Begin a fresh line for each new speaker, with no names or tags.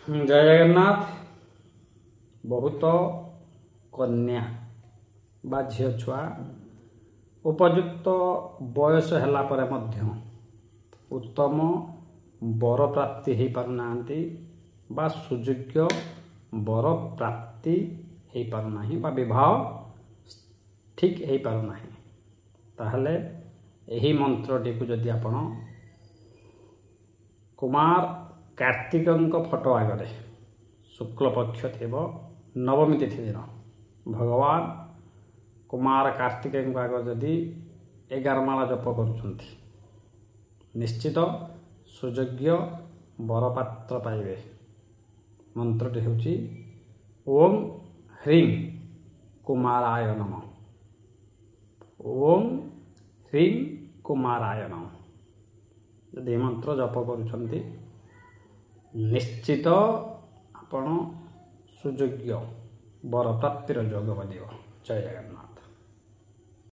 जय जगन्नाथ। बहुत कन्या बा झील छुआ उपयुक्त बयस है उत्तम वर प्राप्ति हो पारना बा सुयोग्य वर प्राप्ति हो पारना बा विवाह ठीक हो पारना ताहले यही मंत्रटी को जदि आपण कुमार कार्तिक फोटो आगे शुक्ल पक्ष थी नवमी तिथि दिन भगवान कुमार कार्तिक आगे जदि 11 माला जप कर निश्चित सुयोग्य वरपात्र पाइबे। मंत्रटी होची ओम ह्रीं कुमाराय नमः। ओम ह्रीं कुमाराय नमः यदि मंत्र जप करुछंती निश्चित आपण सुयोग्य वर प्राप्तिर योग बनिव। जय जगन्नाथ।